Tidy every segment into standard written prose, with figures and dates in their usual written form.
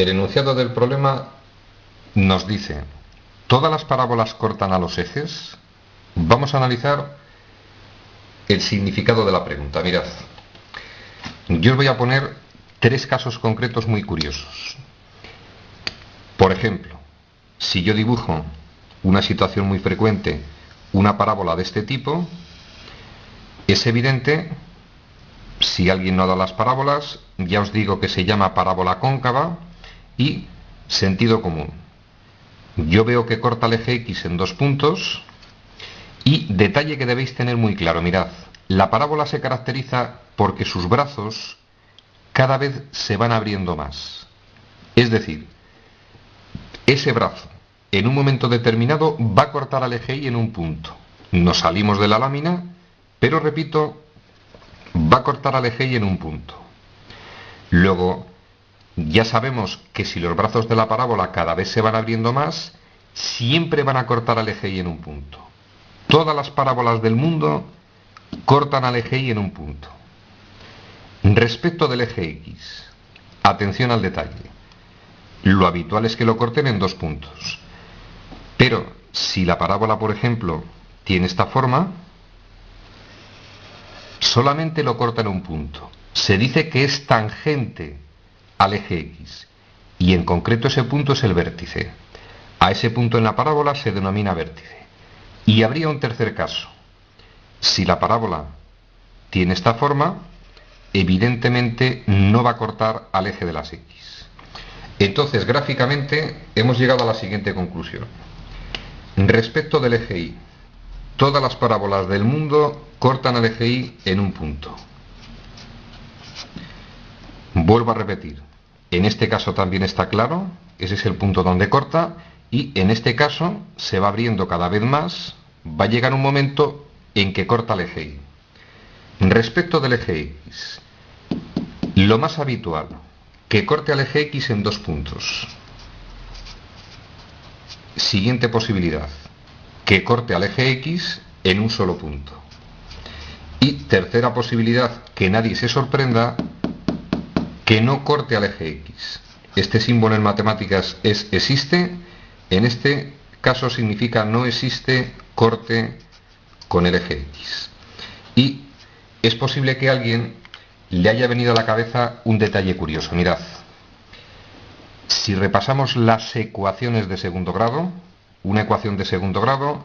el enunciado del problema nos dice: ¿todas las parábolas cortan a los ejes? Vamos a analizar el significado de la pregunta. Mirad, yo os voy a poner tres casos concretos muy curiosos. Por ejemplo, si yo dibujo una situación muy frecuente, una parábola de este tipo, es evidente, si alguien no da las parábolas, ya os digo que se llama parábola cóncava y sentido común. Yo veo que corta el eje X en 2 puntos y detalle que debéis tener muy claro, mirad, la parábola se caracteriza porque sus brazos cada vez se van abriendo más. Es decir, ese brazo en un momento determinado va a cortar al eje Y en un punto. Nos salimos de la lámina, pero repito, va a cortar al eje Y en un punto. Luego, ya sabemos que si los brazos de la parábola cada vez se van abriendo más, siempre van a cortar al eje Y en un punto. Todas las parábolas del mundo cortan al eje Y en un punto. Respecto del eje X, atención al detalle. Lo habitual es que lo corten en 2 puntos. Pero si la parábola, por ejemplo, tiene esta forma, solamente lo corta en un punto. Se dice que es tangente al eje X, y en concreto ese punto es el vértice. A ese punto en la parábola se denomina vértice. Y habría un tercer caso. Si la parábola tiene esta forma, evidentemente no va a cortar al eje de las X. Entonces, gráficamente, hemos llegado a la siguiente conclusión. Respecto del eje Y, todas las parábolas del mundo cortan al eje Y en un punto. Vuelvo a repetir, en este caso también está claro, ese es el punto donde corta, y en este caso se va abriendo cada vez más, va a llegar un momento en que corta el eje Y. Respecto del eje X, lo más habitual, que corte al eje X en 2 puntos. Siguiente posibilidad, que corte al eje X en un solo punto. Y tercera posibilidad, que nadie se sorprenda, que no corte al eje X. Este símbolo en matemáticas es existe, en este caso significa no existe corte con el eje X. Y es posible que a alguien le haya venido a la cabeza un detalle curioso. Mirad, si repasamos las ecuaciones de segundo grado, una ecuación de segundo grado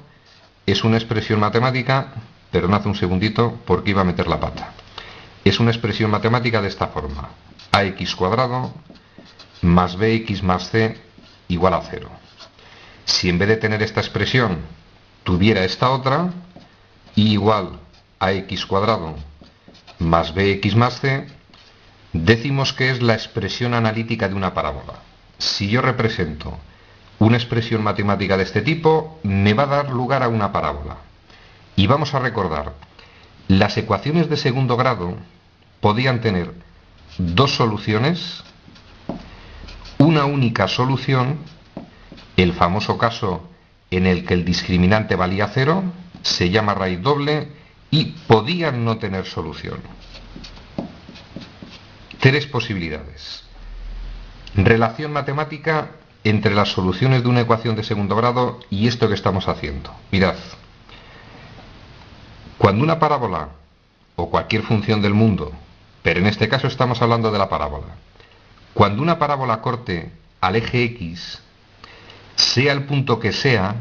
es una expresión matemática, perdonad un segundito porque iba a meter la pata. Es una expresión matemática de esta forma: ax cuadrado más bx más c igual a 0. Si en vez de tener esta expresión tuviera esta otra, y igual a x cuadrado más bx más c, decimos que es la expresión analítica de una parábola. Si yo represento una expresión matemática de este tipo, me va a dar lugar a una parábola. Y vamos a recordar, las ecuaciones de segundo grado podían tener 2 soluciones, una única solución, el famoso caso en el que el discriminante valía 0, se llama raíz doble, y podían no tener solución. 3 posibilidades. Relación matemática entre las soluciones de una ecuación de segundo grado y esto que estamos haciendo. Mirad, cuando una parábola o cualquier función del mundo, pero en este caso estamos hablando de la parábola, cuando una parábola corte al eje X, sea el punto que sea,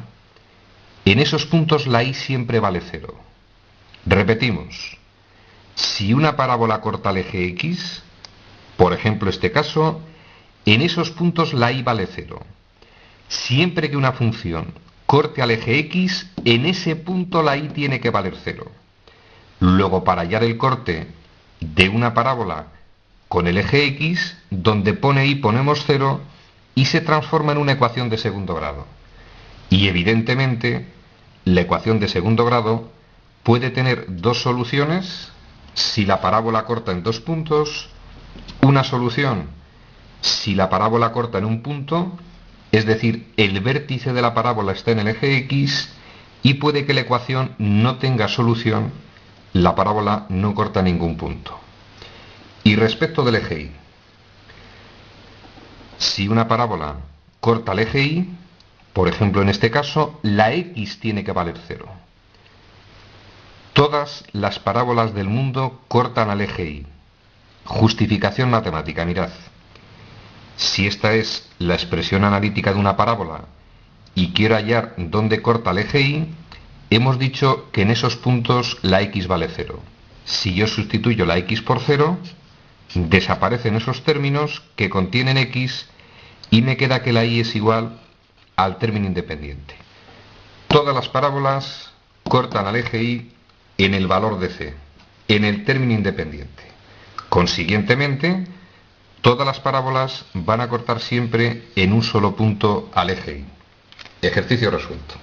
en esos puntos la y siempre vale 0. Repetimos, si una parábola corta al eje X, por ejemplo este caso, en esos puntos la y vale 0. Siempre que una función corte al eje X, en ese punto la y tiene que valer 0. Luego, para hallar el corte de una parábola con el eje X, donde pone y ponemos 0 y se transforma en una ecuación de segundo grado. Y evidentemente, la ecuación de segundo grado puede tener 2 soluciones si la parábola corta en 2 puntos, una solución si la parábola corta en un punto, es decir, el vértice de la parábola está en el eje X, y puede que la ecuación no tenga solución, la parábola no corta ningún punto. Y respecto del eje Y, Si una parábola corta al eje Y, por ejemplo en este caso, la X tiene que valer 0. Todas las parábolas del mundo cortan al eje Y. Justificación matemática, mirad. Si esta es la expresión analítica de una parábola y quiero hallar dónde corta el eje Y, hemos dicho que en esos puntos la X vale 0. Si yo sustituyo la X por 0, desaparecen esos términos que contienen X y me queda que la Y es igual al término independiente. Todas las parábolas cortan al eje Y en el valor de C, en el término independiente. Consiguientemente, todas las parábolas van a cortar siempre en un solo punto al eje Y. Ejercicio resuelto.